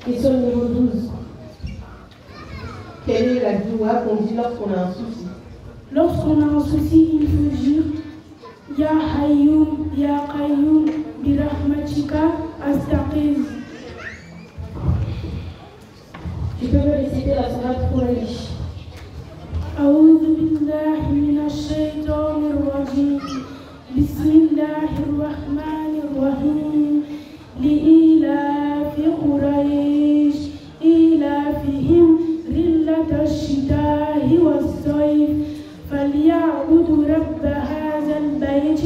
Question numéro 12. Quelle est la doua qu'on dit lorsqu'on a un souci? Lorsqu'on a un souci, il faut dire Ya Hayyum, Ya Qayyum, bi rahmatika astaqiz. Tu peux me réciter la sourate Quraysh. أعوذ بالله من الشيطان الرجيم بسم الله الرحمن الرحيم لإيلاف قريش إيلافهم رحلة الشتاء والصيف فليعبدوا رب هذا البيت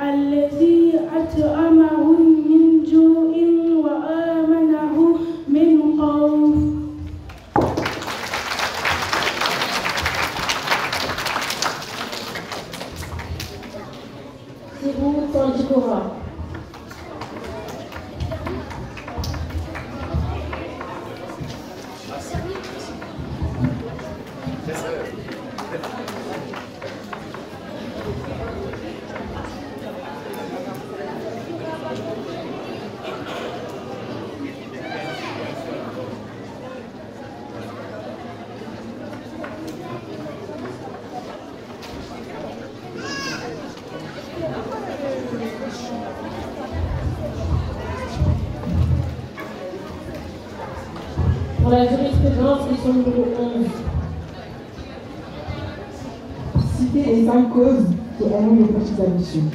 الذي أطعمهم من جوع وآمنهم من خوف. C'est bon, temps du Coran. Pour la jurisprudence, question numéro 11. Citez les 5 causes qui animent les petites addictions.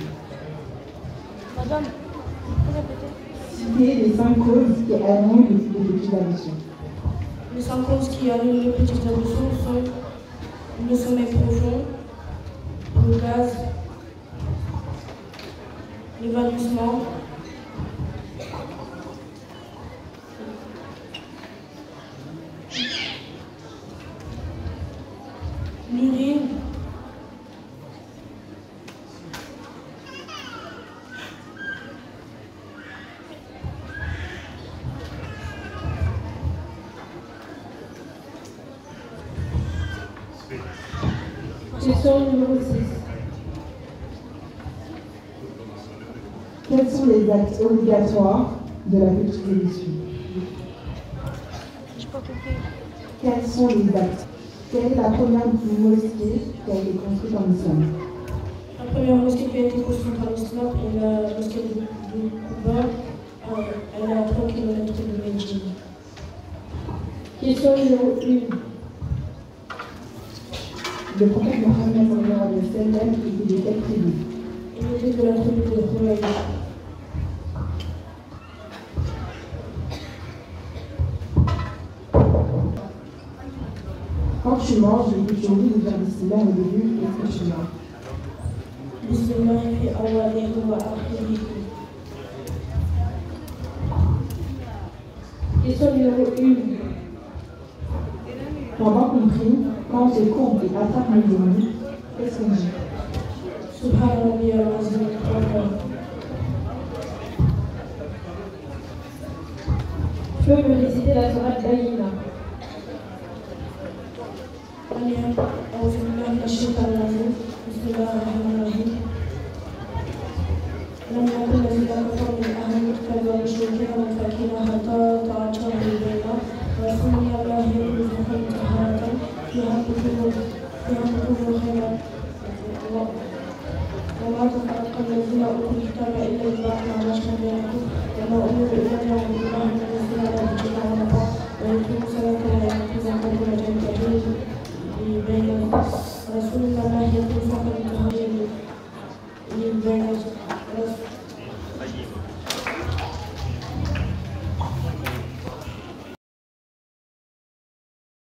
Madame, Citez les 5 causes qui animent les petites addictions. les 5 causes qui animent les petites addictions sont le sommeil profond, le gaz, l'évanouissement, l'urine, Question numéro 6. Quels sont les actes obligatoires de la petite édition? j'ai pas compris. Quels sont les actes? Quelle est la première mosquée qui a été construite en islam? La première mosquée qui a été construite en islam est la mosquée de Kouba. Elle est à 3 km de Médine. Question numéro 1. Le prophète Mohammed sallallahu alayhi wa sallam était de quelle tribu? Il était de la tribu de Quraysh. Quand tu manges et que tu oublies de faire bismillah au début, qu'est-ce que tu manges? Bismillah fi awwalihi wa akhirihi. Question numéro 1. Pendant qu'on prie, quand on se courbe et attrape nos genoux, qu'est-ce qu'on dit? Subhan Rabbiyal Azim. Tu peux me réciter la sourate Bayyina. أعوذ بالله من الشيطان الرجيم بسم الله الرحمن الرحيم لم يكن الذين كفروا من أهل الكتاب والمشركين منفكين حتى تعجل البينة ورسول الله يرزقهم طهارة فيها كتب خيرا وما تفرق الذين أوتوا الكتاب إلا من بعد ما عرفنا بينكم وما أمروا إلا ليعبدوا الله مخلصين له الدين حنفاء ويقيموا الصلاة ولا يؤتوا الزكاة ولا يتبعوا بين